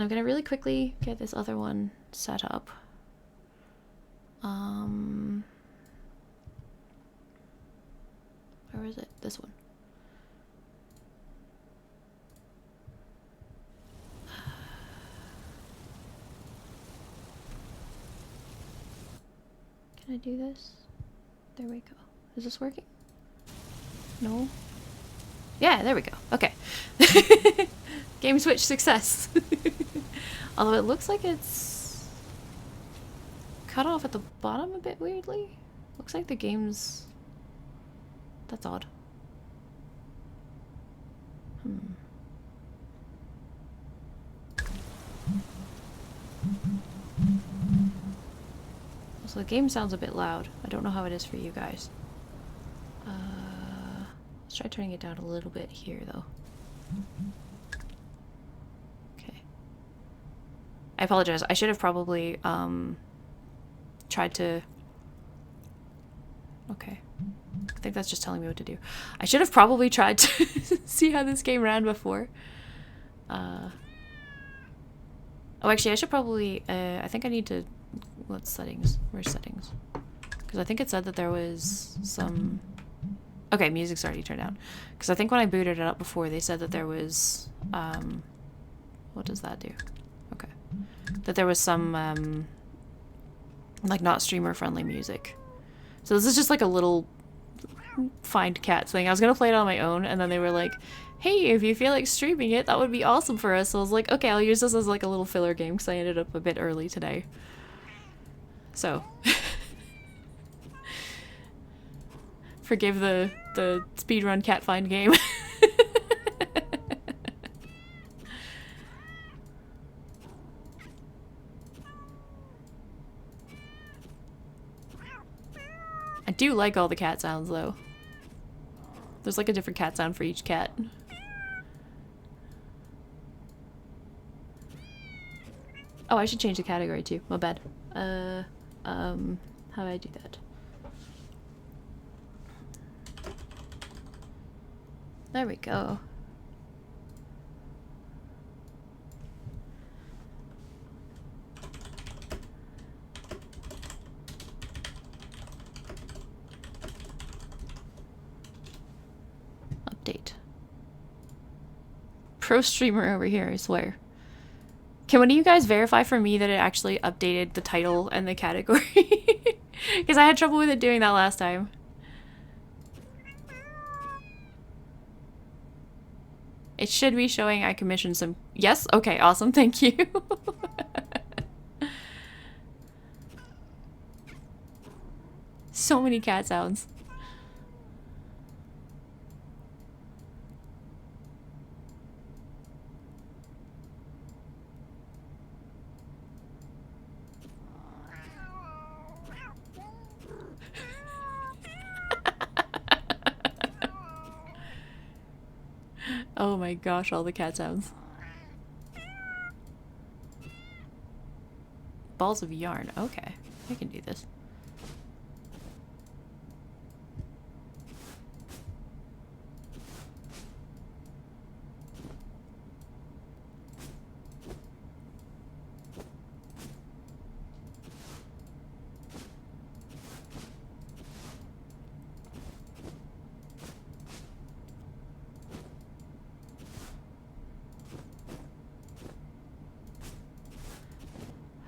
And I'm gonna really quickly get this other one set up. Where is it? This one. Can I do this? There we go. Is this working? No? Yeah, there we go. Okay. Game switch success. Although it looks like it's cut off at the bottom a bit weirdly. Looks like the game's... That's odd. So the game sounds a bit loud. I don't know how it is for you guys. Let's try turning it down a little bit here, though. Okay. I apologize. I should have probably tried to... Okay. I think that's just telling me what to do. I should have probably tried to see how this game ran before. Oh, actually, I should probably... I think I need to... What's settings? Where's settings? Because I think it said that there was some... Okay, music's already turned down. Because I think when I booted it up before, they said that there was... what does that do? Okay. That there was some, like, not streamer-friendly music. So this is just like a little find cat thing. I was gonna play it on my own, and then they were like, hey, if you feel like streaming it, that would be awesome for us. So I was like, okay, I'll use this as like a little filler game, because I ended up a bit early today. So... Forgive the speedrun cat find game. I do like all the cat sounds, though. There's like a different cat sound for each cat. Oh, I should change the category too. My bad. How do I do that? There we go. Update. Pro streamer over here, I swear. Can one of you guys verify for me that it actually updated the title and the category? Because I had trouble with it doing that last time. It should be showing I commissioned some... Yes? Okay, awesome. Thank you. So many cat sounds. Oh my gosh, all the cat sounds. Balls of yarn. Okay, I can do this.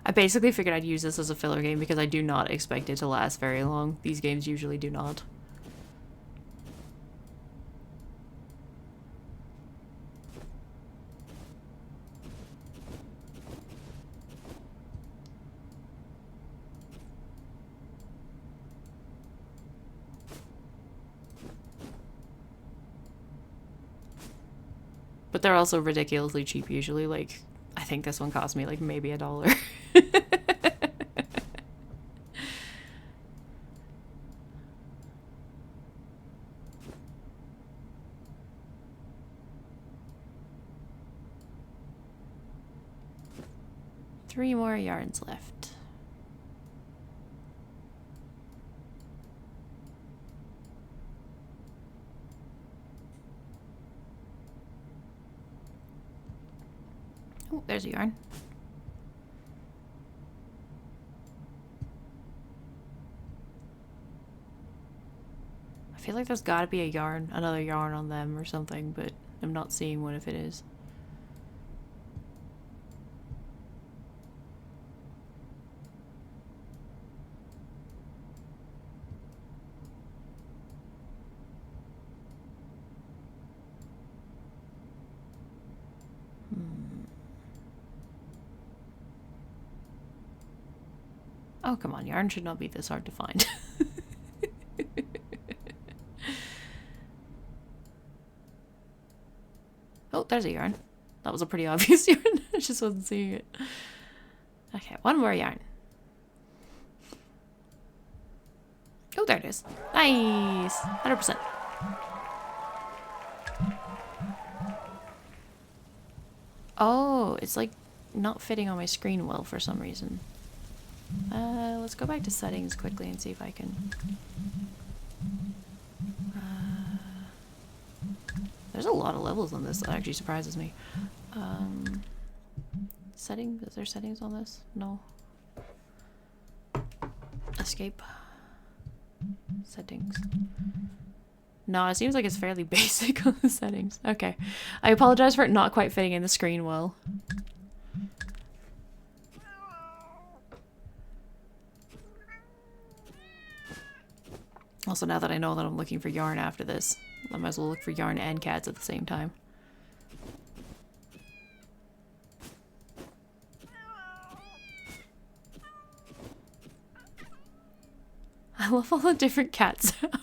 I basically figured I'd use this as a filler game because I do not expect it to last very long. These games usually do not. But they're also ridiculously cheap usually. Like, I think this one cost me like maybe $1. Three more yarns left. Oh, there's a yarn. I feel like there's gotta be a yarn, another yarn on them or something, but I'm not seeing one if it is. Oh, come on, yarn should not be this hard to find. Oh, there's a yarn. That was a pretty obvious yarn. I just wasn't seeing it. Okay, one more yarn. Oh, there it is. Nice! 100%. Oh, it's like not fitting on my screen well for some reason. Let's go back to settings quickly and see if I can... There's a lot of levels on this. That actually surprises me. Settings? Is there settings on this? No. Escape. Settings. No, it seems like it's fairly basic on the settings. Okay. I apologize for it not quite fitting in the screen well. Also, now that I know that I'm looking for yarn after this, I might as well look for yarn and cats at the same time. I love all the different cat sounds.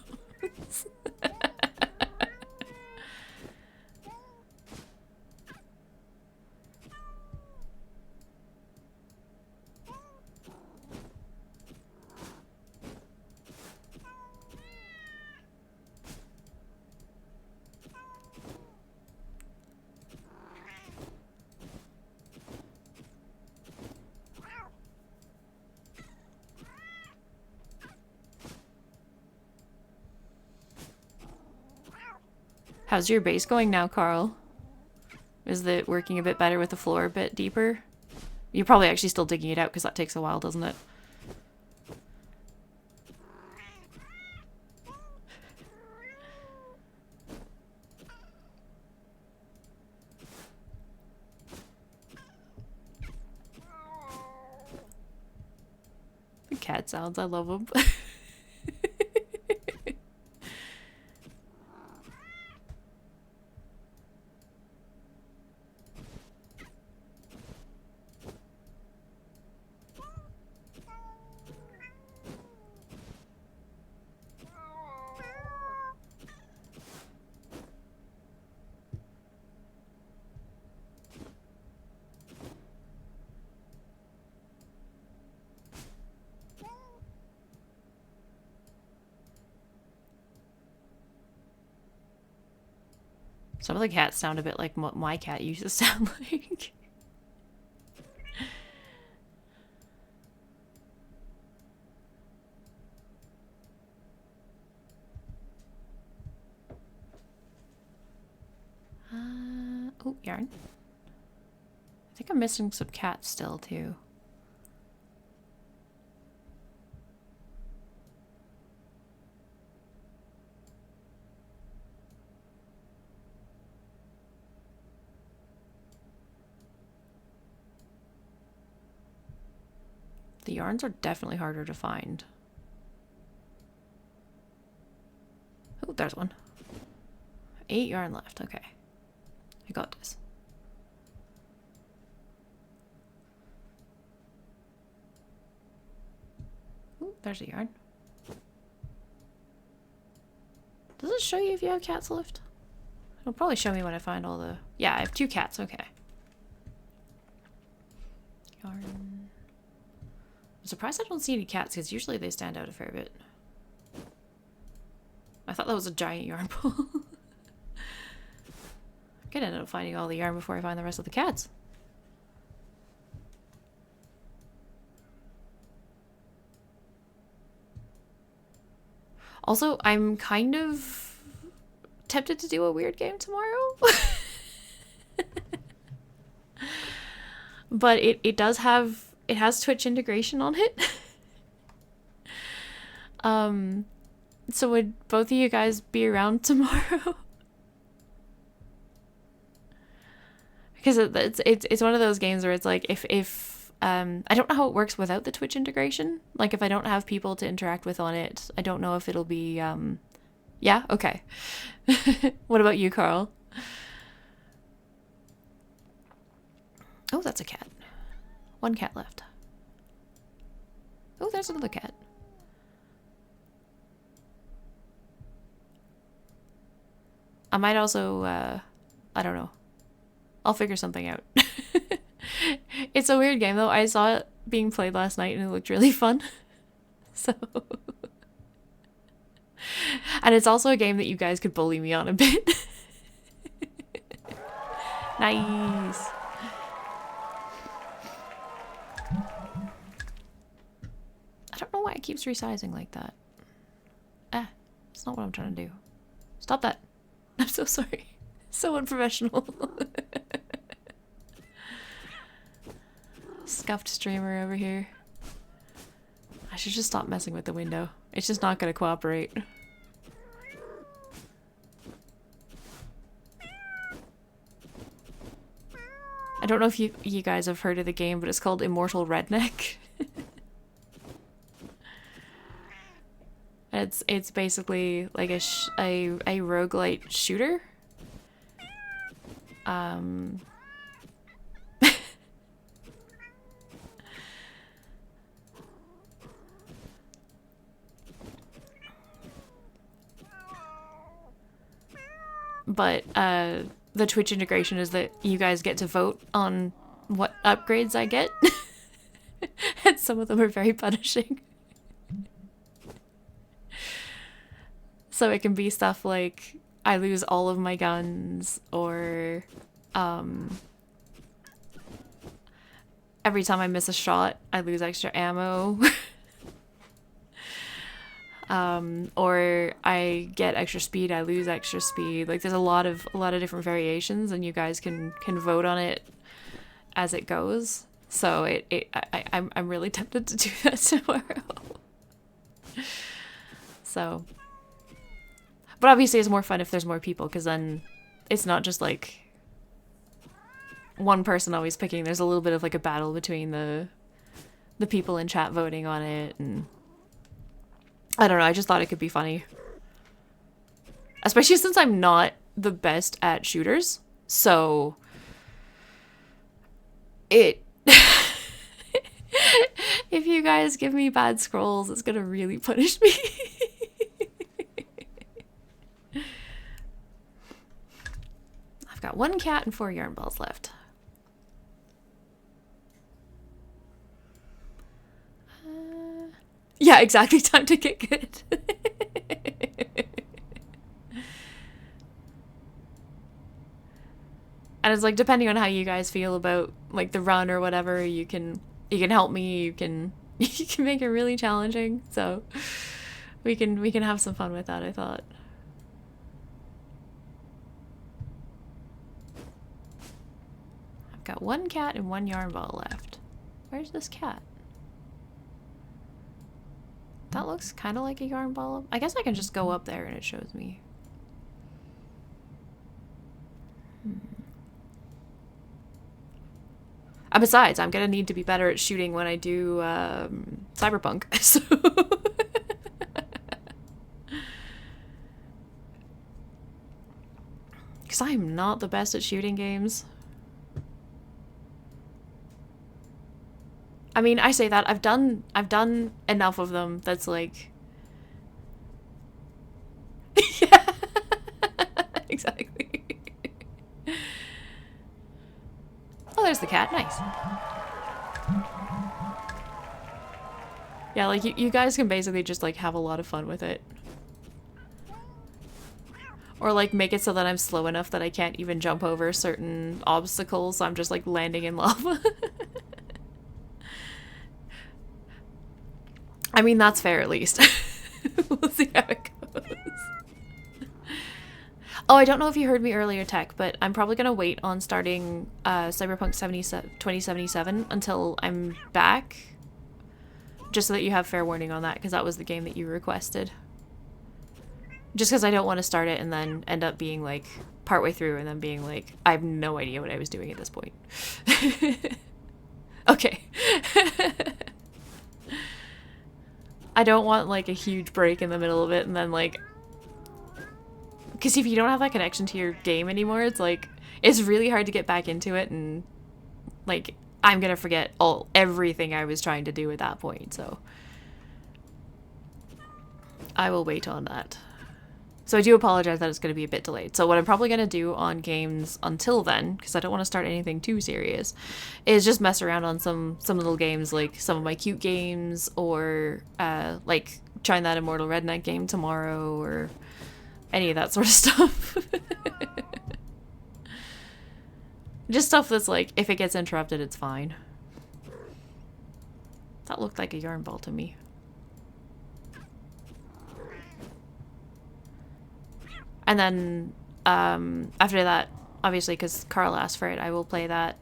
How's your base going now, Carl? Is it working a bit better with the floor a bit deeper? You're probably actually still digging it out because that takes a while, doesn't it? The cat sounds, I love them. Some of the cats sound a bit like what my cat used to sound like. Oh, yarn. I think I'm missing some cats still, too. The yarns are definitely harder to find. Oh, there's one. 8 yarn left. Okay. I got this. Oh, there's a yarn. Does it show you if you have cats left? It'll probably show me when I find all the... Yeah, I have 2 cats. Okay. Yarn. I'm surprised I don't see any cats because usually they stand out a fair bit. I thought that was a giant yarn pool. I could end up finding all the yarn before I find the rest of the cats. Also, I'm kind of tempted to do a weird game tomorrow. but it does have, it has Twitch integration on it. So would both of you guys be around tomorrow? Because it's one of those games where it's like, if I don't know how it works without the Twitch integration. Like if I don't have people to interact with on it, I don't know if it'll be yeah, okay. What about you, Carl? Oh, that's a cat. One cat left. Oh, there's another cat. I might also, I don't know. I'll figure something out. It's a weird game, though. I saw it being played last night and it looked really fun. So... And it's also a game that you guys could bully me on a bit. Nice. I don't know why it keeps resizing like that. Ah, it's not what I'm trying to do. Stop that. I'm so sorry. So unprofessional. Scuffed streamer over here. I should just stop messing with the window. It's just not gonna cooperate. I don't know if you guys have heard of the game, but it's called Immortal Redneck. It's basically like a roguelite shooter. But the Twitch integration is that you guys get to vote on what upgrades I get. And some of them are very punishing. So it can be stuff like I lose all of my guns, or every time I miss a shot, I lose extra ammo. Or I get extra speed, I lose extra speed. Like there's a lot of different variations, and you guys can vote on it as it goes. So I'm really tempted to do that tomorrow. So, but obviously it's more fun if there's more people, because then it's not just like one person always picking. There's a little bit of like a battle between the people in chat voting on it, and I don't know, I just thought it could be funny. Especially since I'm not the best at shooters. So it if you guys give me bad scrolls, it's gonna really punish me. I've got 1 cat and 4 yarn balls left. Yeah, exactly. Time to get good. And it's like, depending on how you guys feel about like the run or whatever, you can help me, you can make it really challenging. So we can have some fun with that, I thought. I've got 1 cat and 1 yarn ball left. Where's this cat? That looks kind of like a yarn ball. I guess I can just go up there and it shows me. Besides, I'm gonna need to be better at shooting when I do Cyberpunk. So because I am not the best at shooting games. I mean, I say that I've done enough of them that's like yeah. Exactly. Oh, there's the cat. Nice. Yeah, like you guys can basically just like have a lot of fun with it. Or like make it so that I'm slow enough that I can't even jump over certain obstacles, so I'm just like landing in lava. I mean, that's fair at least. We'll see how it goes. Oh, I don't know if you heard me earlier, Tech, but I'm probably going to wait on starting Cyberpunk 2077 until I'm back. Just so that you have fair warning on that, because that was the game that you requested. Just because I don't want to start it and then end up being like partway through and then being like, I have no idea what I was doing at this point. Okay. I don't want like a huge break in the middle of it and then like, because if you don't have that connection to your game anymore, it's like, it's really hard to get back into it, and like, I'm gonna forget everything I was trying to do at that point, so I will wait on that. So I do apologize that it's going to be a bit delayed. So what I'm probably going to do on games until then, because I don't want to start anything too serious, is just mess around on some little games, like some of my cute games, or like trying that Immortal Redneck game tomorrow, or any of that sort of stuff. Just stuff that's like, if it gets interrupted, it's fine. That looked like a yarn ball to me. And then after that, obviously, because Carl asked for it, I will play that.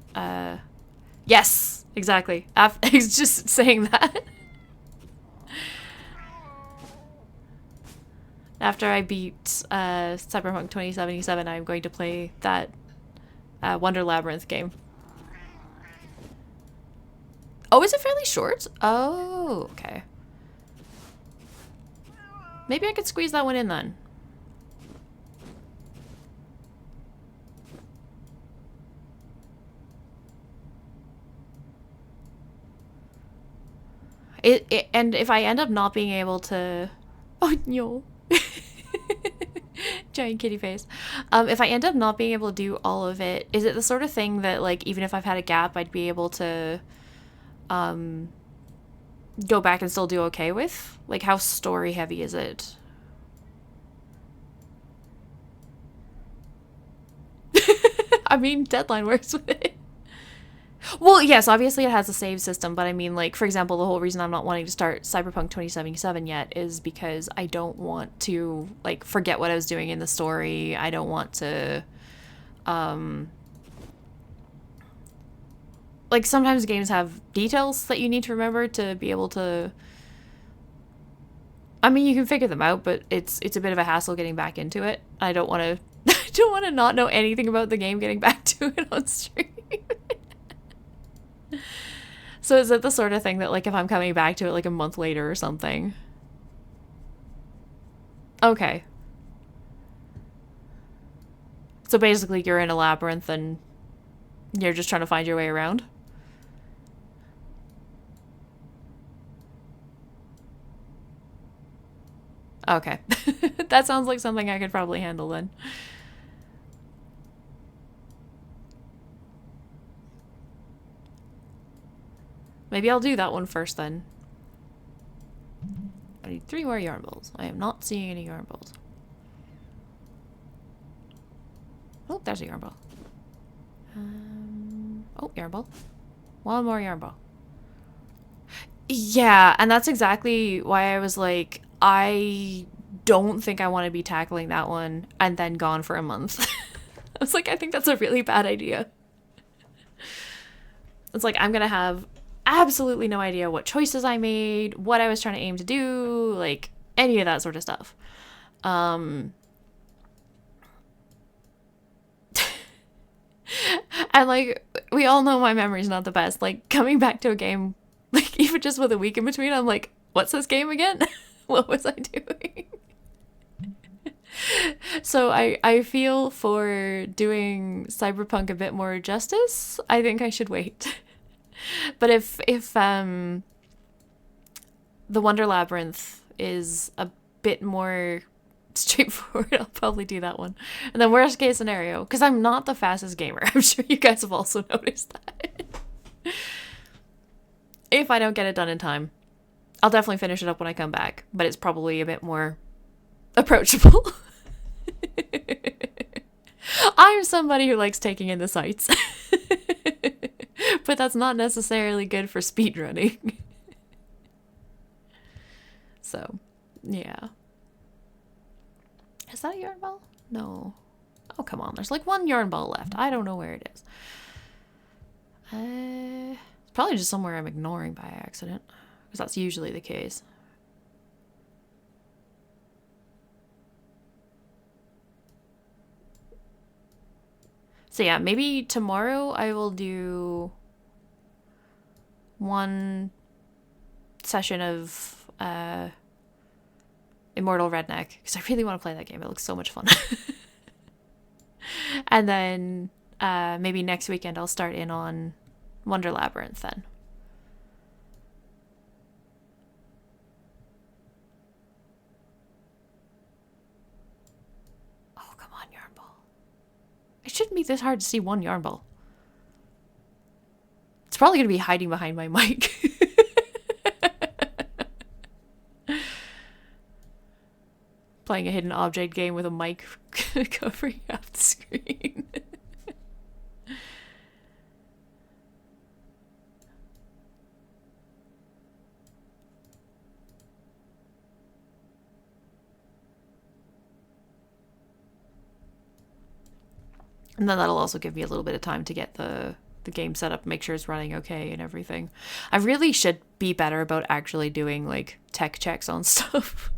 Yes, exactly. He's just saying that. After I beat Cyberpunk 2077, I'm going to play that Wonder Labyrinth game. Oh, is it fairly short? Oh, okay. Maybe I could squeeze that one in then. And if I end up not being able to... Oh, no. Giant kitty face. If I end up not being able to do all of it, is it the sort of thing that, like, even if I've had a gap, I'd be able to go back and still do okay with? Like, how story heavy is it? I mean, Deadline works with it. Well, yes, obviously it has a save system, but I mean, like, for example, the whole reason I'm not wanting to start Cyberpunk 2077 yet is because I don't want to, like, forget what I was doing in the story. I don't want to, like, sometimes games have details that you need to remember to be able to, I mean, you can figure them out, but it's a bit of a hassle getting back into it. I don't want to, I don't want to not know anything about the game getting back to it on stream. So is it the sort of thing that, like, if I'm coming back to it, like, a month later or something? Okay. So basically you're in a labyrinth and you're just trying to find your way around? Okay. That sounds like something I could probably handle then. Maybe I'll do that one first then. I need 3 more yarn balls. I am not seeing any yarn balls. Oh, there's a yarn ball. Oh, yarn ball. 1 more yarn ball. Yeah, and that's exactly why I was like, I don't think I want to be tackling that one and then gone for a month. I was like, I think that's a really bad idea. It's like, I'm gonna have absolutely no idea what choices I made, what I was trying to aim to do, like, any of that sort of stuff. And, like, we all know my memory's not the best. Like, coming back to a game, like, even just with a week in between, I'm like, what's this game again? What was I doing? So I feel for doing Cyberpunk a bit more justice, I think I should wait. But if the Wonder Labyrinth is a bit more straightforward, I'll probably do that one. And then worst case scenario, because I'm not the fastest gamer, I'm sure you guys have also noticed that. If I don't get it done in time, I'll definitely finish it up when I come back, but it's probably a bit more approachable. I'm somebody who likes taking in the sights. But that's not necessarily good for speedrunning. So, yeah. Is that a yarn ball? No. come on. There's like one yarn ball left. I don't know where it is. It's probably just somewhere I'm ignoring by accident, because that's usually the case. So yeah, maybe tomorrow I will do one session of Immortal Redneck, because I really want to play that game. It looks so much fun. And then maybe next weekend I'll start in on Wonder Labyrinth then. Oh, come on, yarn ball. It shouldn't be this hard to see one yarn ball. It's probably going to be hiding behind my mic. Playing a hidden object game with a mic covering up the screen. And then that'll also give me a little bit of time to get the game set up, make sure it's running okay and everything. I really should be better about actually doing like tech checks on stuff.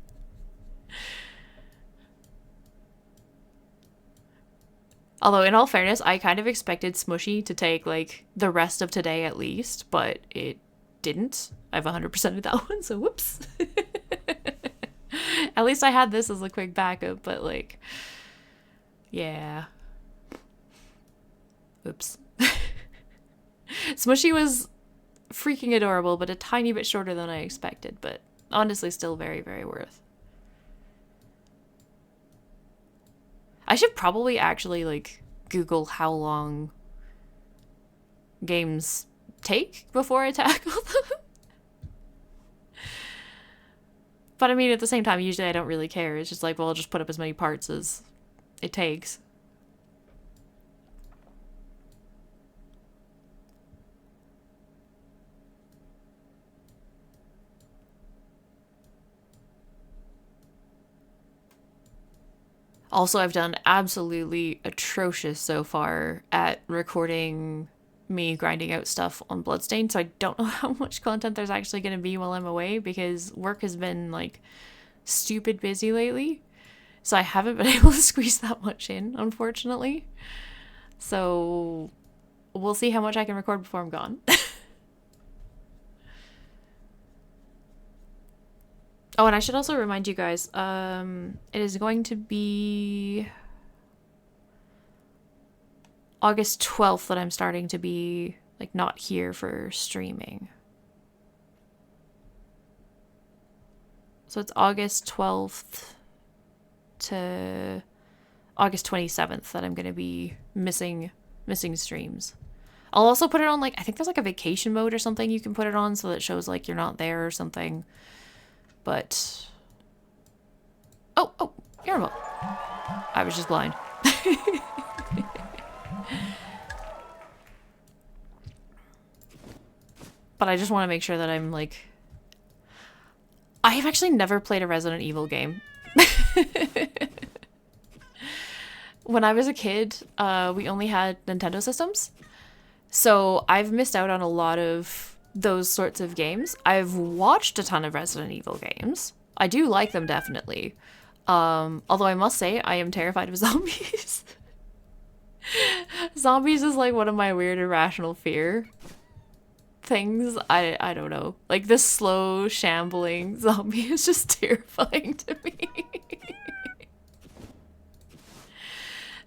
Although, in all fairness, I kind of expected Smushi to take, like, the rest of today at least, but it didn't. I've 100% of that one, so whoops. At least I had this as a quick backup, but, like, yeah. Oops. Smushi was freaking adorable, but a tiny bit shorter than I expected, but honestly still very, very worth. I should probably actually, like, Google how long games take before I tackle them. But I mean, at the same time, usually I don't really care. It's just like, well, I'll just put up as many parts as it takes. Also, I've done absolutely atrocious so far at recording me grinding out stuff on Bloodstained, so I don't know how much content there's actually going to be while I'm away, because work has been, like, stupid busy lately. So I haven't been able to squeeze that much in, unfortunately. So we'll see how much I can record before I'm gone. Oh, and I should also remind you guys, it is going to be August 12th that I'm starting to be, like, not here for streaming. So it's August 12th to August 27th that I'm going to be missing streams. I'll also put it on, like, I think there's, like, a vacation mode or something you can put it on so that it shows, like, you're not there or something. But... Oh, Yarmel. I was just blind. But I just want to make sure that I'm, like... I have actually never played a Resident Evil game. When I was a kid, we only had Nintendo systems. So I've missed out on a lot of those sorts of games. I've watched a ton of Resident Evil games. I do like them, definitely. Although I must say, I am terrified of zombies. Zombies is like one of my weird irrational fear things. I don't know. Like, this slow, shambling zombie is just terrifying to me.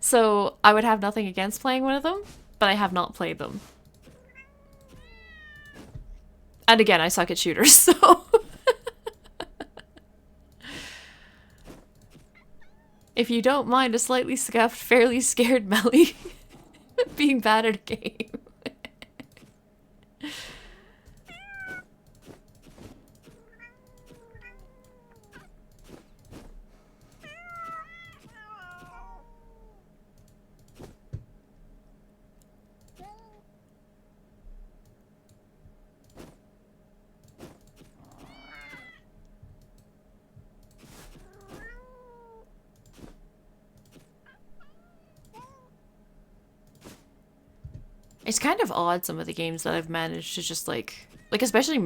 So I would have nothing against playing one of them, but I have not played them. And again, I suck at shooters, so... If you don't mind a slightly scuffed, fairly scared Melly being bad at a game. It's kind of odd, some of the games that I've managed to just like especially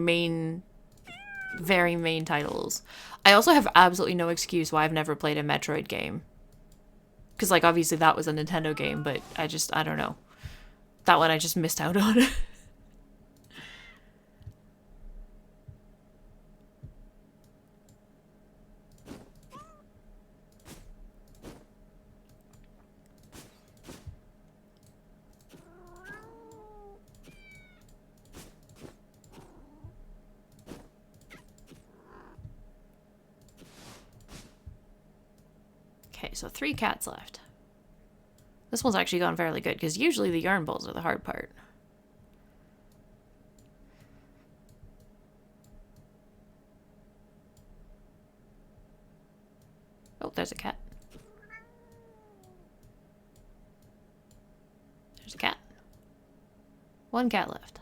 very main titles. I also have absolutely no excuse why I've never played a Metroid game. Because, like, obviously that was a Nintendo game, but I don't know. That one I just missed out on. Okay, so 3 cats left. This one's actually gone fairly good, because usually the yarn balls are the hard part. Oh, there's a cat. There's a cat. 1 cat left.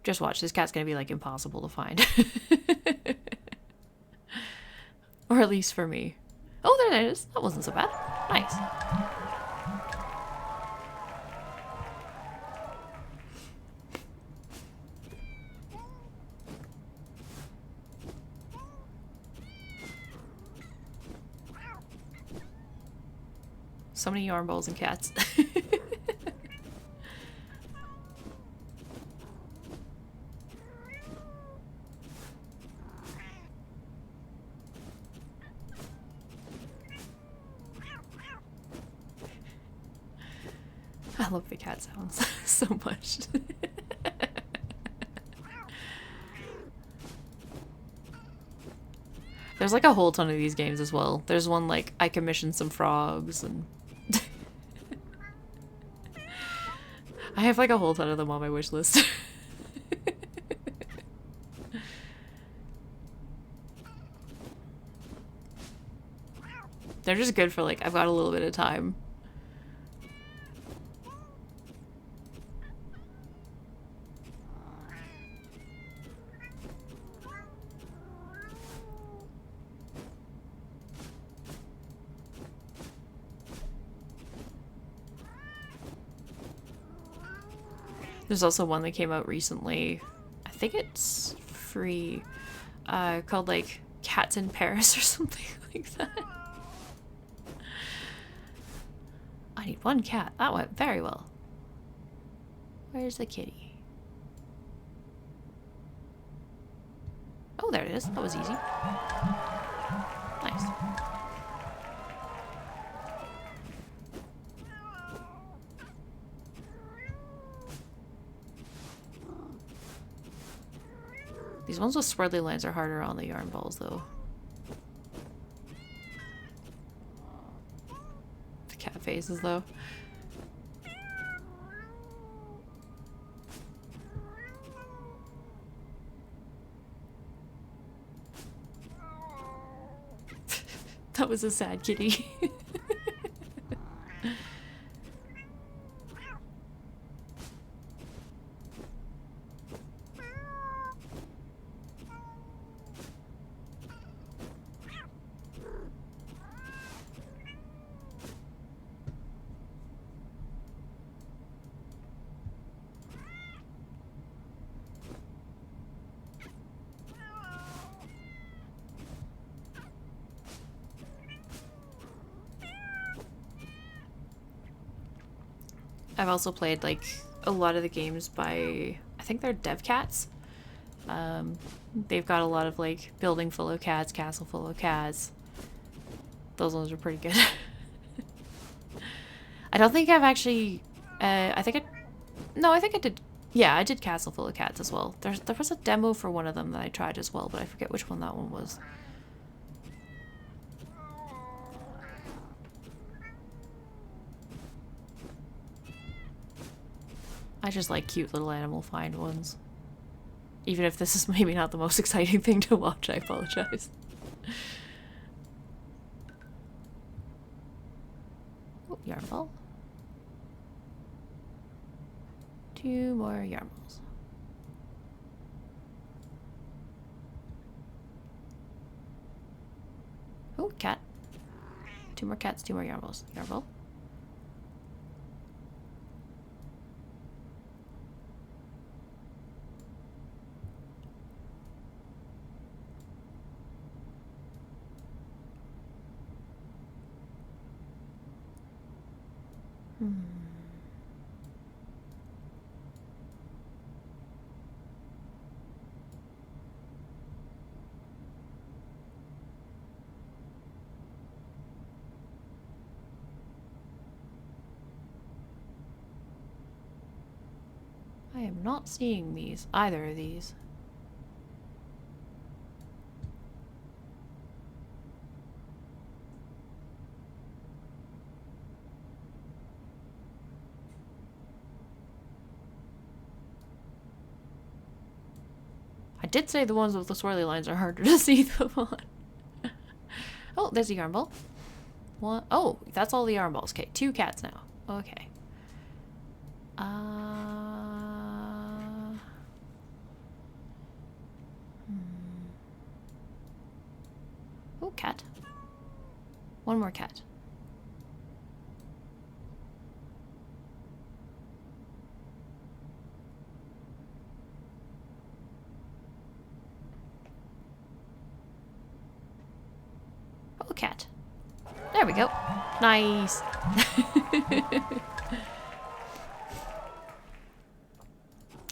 Just watch, this cat's gonna be, like, impossible to find. Or at least for me. Oh, there it is. That wasn't so bad. Nice. So many yarn balls and cats. I love the cat sounds so much. There's like a whole ton of these games as well. There's one like I commissioned some frogs and I have like a whole ton of them on my wish list. They're just good for like, I've got a little bit of time. There's also one that came out recently. I think it's free. Called like Cats in Paris or something like that. I need 1 cat. That went very well. Where's the kitty? Oh, there it is. That was easy. Nice. These ones with swirly lines are harder on the yarn balls, though. The cat faces, though. That was a sad kitty. I've also played like a lot of the games by, I think they're dev cats. They've got a lot of like building full of cats, castle full of cats. Those ones are pretty good. I don't think I've actually, I think I did, yeah, I did castle full of cats as well. There was a demo for one of them that I tried as well, but I forget which one that one was. I just like cute little animal find ones. Even if this is maybe not the most exciting thing to watch, I apologize. Oh, yarn ball. 2 more yarn balls. Oh, cat. 2 more cats, 2 more yarn balls. Yarn ball. I am not seeing these, either of these. I did say the ones with the swirly lines are harder to see them on. Oh, there's a yarn ball. One. Oh, that's all the yarn balls. Okay, 2 cats now. Okay. Oh, cat. 1 more cat. Oh, cat. There we go. Nice.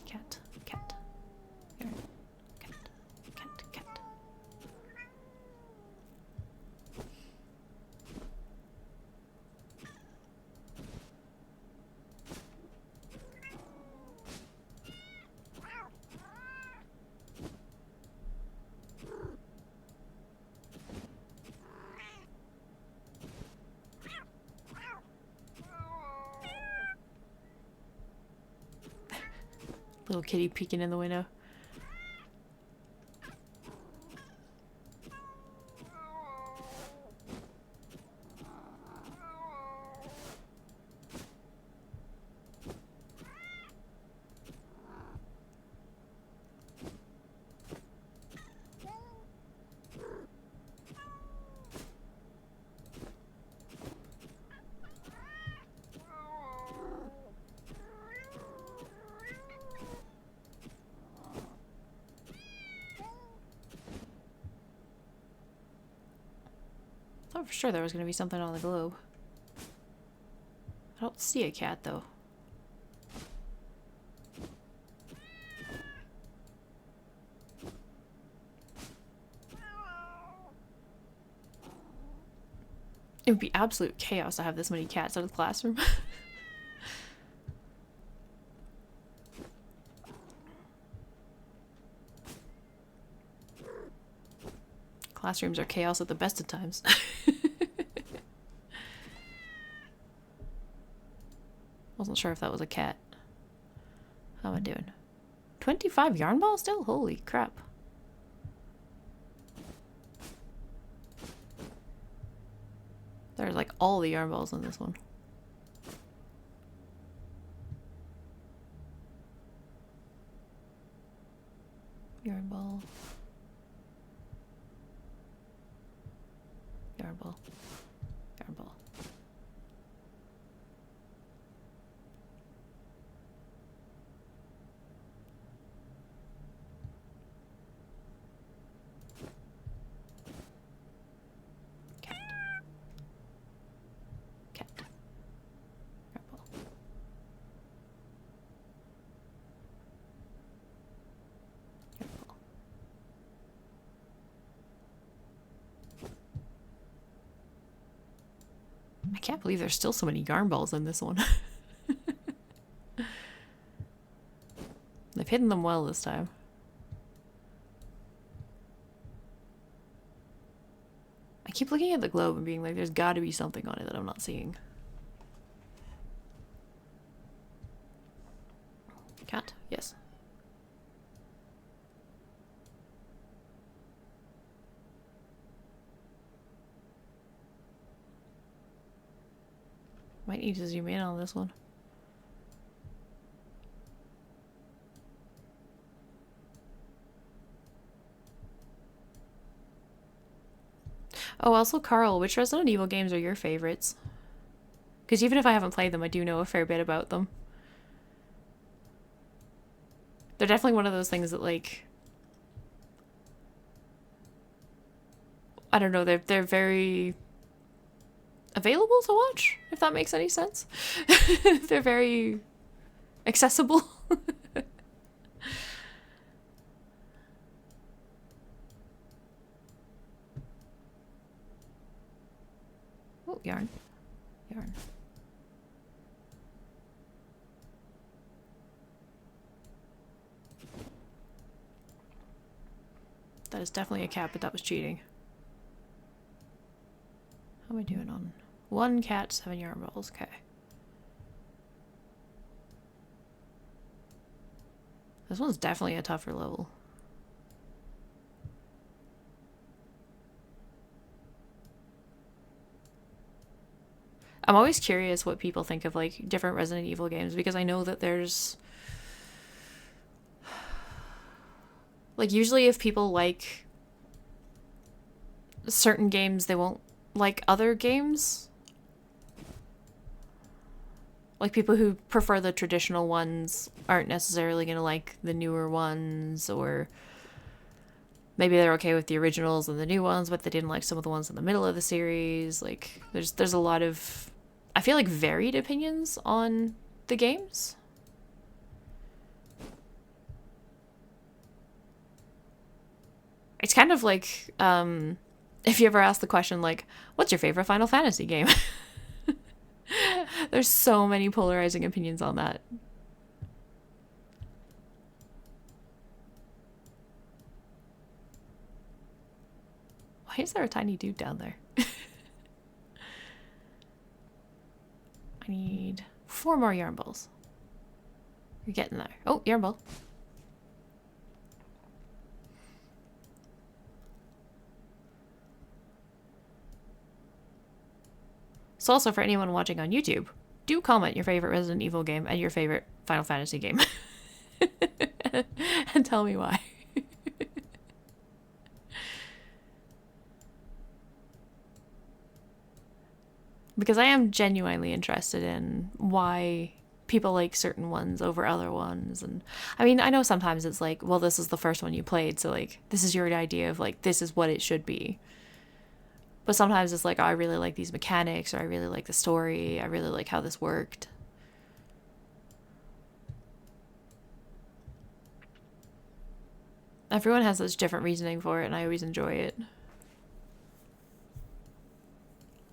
Cat, cat. Here. Cat, cat, cat. Little kitty peeking in the window. I thought for sure there was going to be something on the globe. I don't see a cat, though. It would be absolute chaos to have this many cats out of the classroom. Classrooms are chaos at the best of times. Wasn't sure if that was a cat. How am I doing? 25 yarn balls still? Holy crap. There's like all the yarn balls in this one. Yarn ball. Yarn ball. Yarn ball. Cat. Cat. Yarn ball. Yarn ball. I can't believe there's still so many yarn balls in this one. They've hidden them well this time. I keep looking at the globe and being like, there's got to be something on it that I'm not seeing. Cat? Yes. Might need to zoom in on this one. Oh, also, Carl, which Resident Evil games are your favorites? Because even if I haven't played them, I do know a fair bit about them. They're definitely one of those things that, like, I don't know, they're very available to watch, if that makes any sense. They're very accessible. Oh, yarn. Yarn. That is definitely a cat, but that was cheating. How am I doing on 1 cat, 7 yarn balls? Okay. This one's definitely a tougher level. I'm always curious what people think of, like, different Resident Evil games, because I know that there's... Like, usually if people like certain games, they won't like other games. Like, people who prefer the traditional ones aren't necessarily going to like the newer ones, or maybe they're okay with the originals and the new ones, but they didn't like some of the ones in the middle of the series. Like, there's a lot of, I feel like, varied opinions on the games. It's kind of like, if you ever ask the question, like, what's your favorite Final Fantasy game? There's so many polarizing opinions on that. Why is there a tiny dude down there? I need 4 more yarn balls. You're getting there. Oh, yarn ball. So also, for anyone watching on YouTube, do comment your favorite Resident Evil game and your favorite Final Fantasy game. And tell me why. Because I am genuinely interested in why people like certain ones over other ones. And I mean, I know sometimes it's like, well, this is the first one you played, so, like, this is your idea of, like, this is what it should be. But sometimes it's like, oh, I really like these mechanics, or I really like the story, I really like how this worked. Everyone has such different reasoning for it, and I always enjoy it.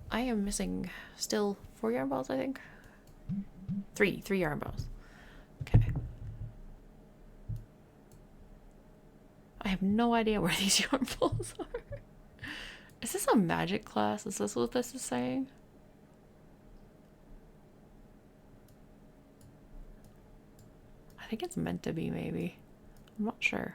I am missing still 4 yarn balls, I think. 3 yarn balls. Okay. I have no idea where these yarn balls are. Is this a magic class? Is this what this is saying? I think it's meant to be, maybe. I'm not sure.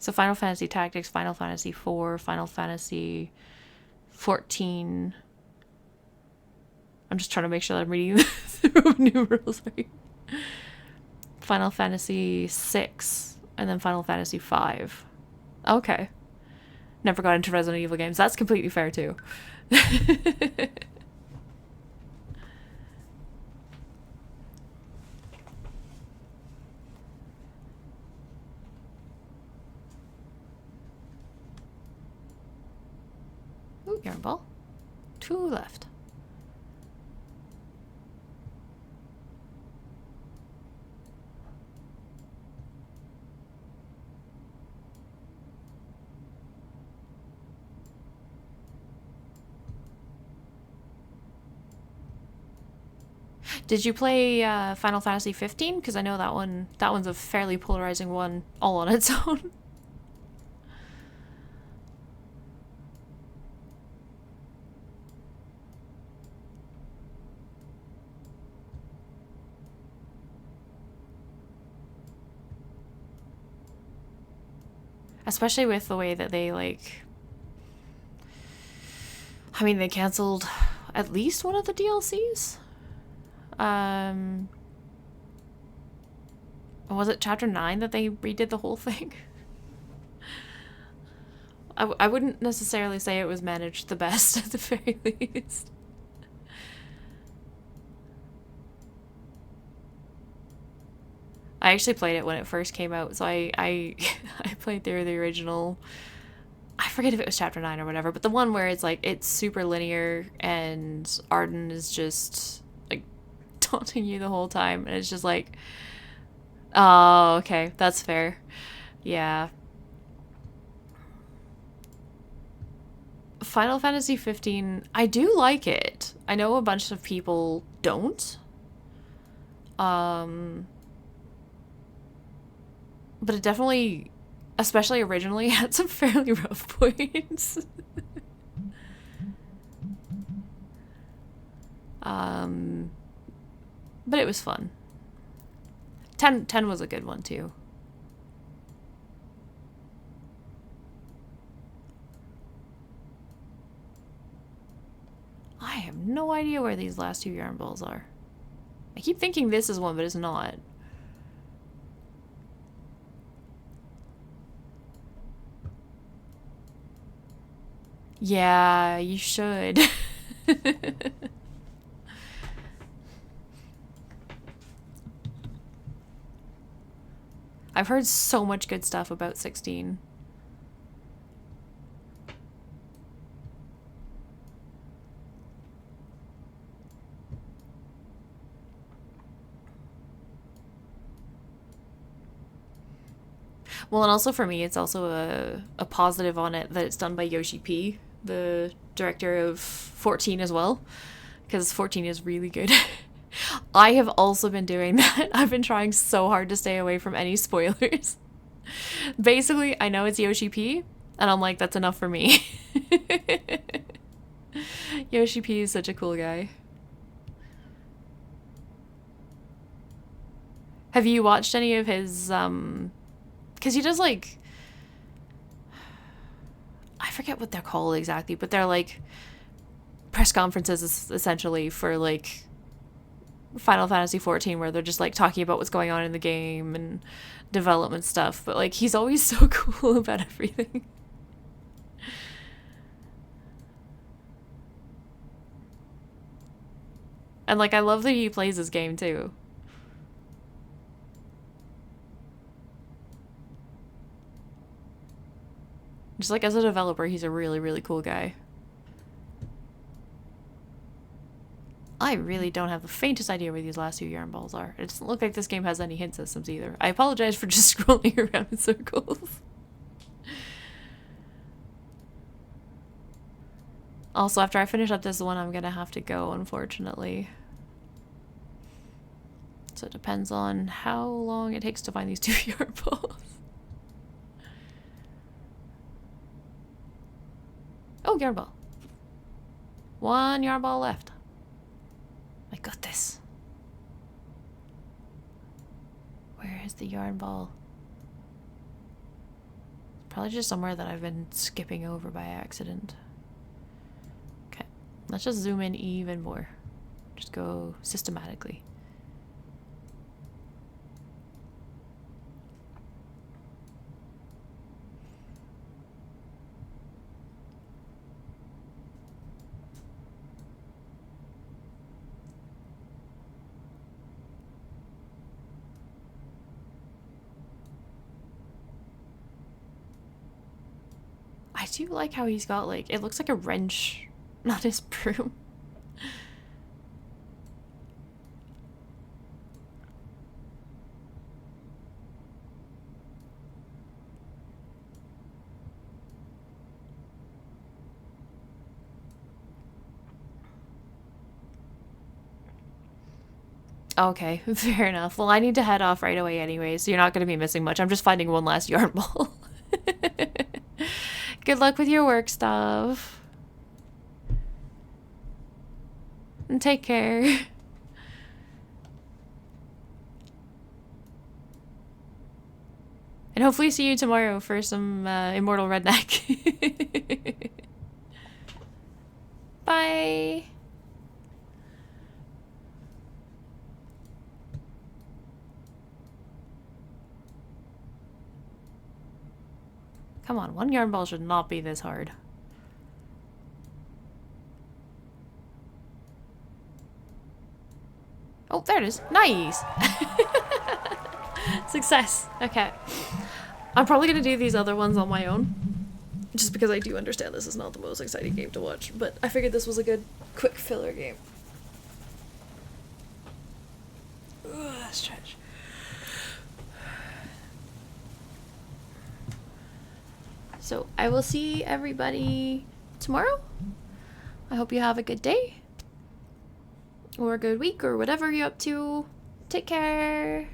So Final Fantasy Tactics, Final Fantasy IV, Final Fantasy 14. I'm just trying to make sure that I'm reading the numerals right. Final Fantasy 6, and then Final Fantasy 5. Okay. Never got into Resident Evil games. That's completely fair too. Ooh, yarn ball. 2 left. Did you play Final Fantasy 15? Because I know that one's a fairly polarizing one all on its own. Especially with the way that they, like... I mean, they canceled at least one of the DLCs. Was it Chapter 9 that they redid the whole thing? I wouldn't necessarily say it was managed the best at the very least. I actually played it when it first came out, so I I played through the original. I forget if it was Chapter 9 or whatever, but the one where it's like, it's super linear and Arden is just like taunting you the whole time, and it's just like, oh, okay, that's fair. Yeah. Final Fantasy 15, I do like it. I know a bunch of people don't. But it definitely, especially originally, had some fairly rough points. But it was fun. 10 was a good one too. I have no idea where these last two yarn balls are. I keep thinking this is one, but it's not. Yeah, you should. I've heard so much good stuff about 16. Well, and also for me, it's also a positive on it that it's done by Yoshi P, the director of 14 as well, because 14 is really good. I have also been doing that. I've been trying so hard to stay away from any spoilers. Basically, I know it's Yoshi P, and I'm like, that's enough for me. Yoshi P is such a cool guy. Have you watched any of his, because he does, like, I forget what they're called exactly, but they're, like, press conferences, essentially, for, like, Final Fantasy 14, where they're just, like, talking about what's going on in the game and development stuff. But, like, he's always so cool about everything. And, like, I love that he plays this game, too. Just, like, as a developer, he's a really, really cool guy. I really don't have the faintest idea where these last two yarn balls are. It doesn't look like this game has any hint systems either. I apologize for just scrolling around in circles. Also, after I finish up this one, I'm gonna have to go, unfortunately. So it depends on how long it takes to find these two yarn balls. Oh, yarn ball. One yarn ball left. I got this. Where is the yarn ball? Probably just somewhere that I've been skipping over by accident. Okay, let's just zoom in even more. Just go systematically. I do like how he's got, like, it looks like a wrench, not his broom. Okay, fair enough. Well, I need to head off right away anyway, so you're not going to be missing much. I'm just finding one last yarn ball. Good luck with your work stuff. And take care. And hopefully see you tomorrow for some Immortal Redneck. Bye. Come on, one yarn ball should not be this hard. Oh, there it is. Nice! Success. Okay. I'm probably gonna do these other ones on my own. Just because I do understand this is not the most exciting game to watch. But I figured this was a good, quick filler game. Ugh, stretch. So, I will see everybody tomorrow. I hope you have a good day. Or a good week, or whatever you're up to. Take care.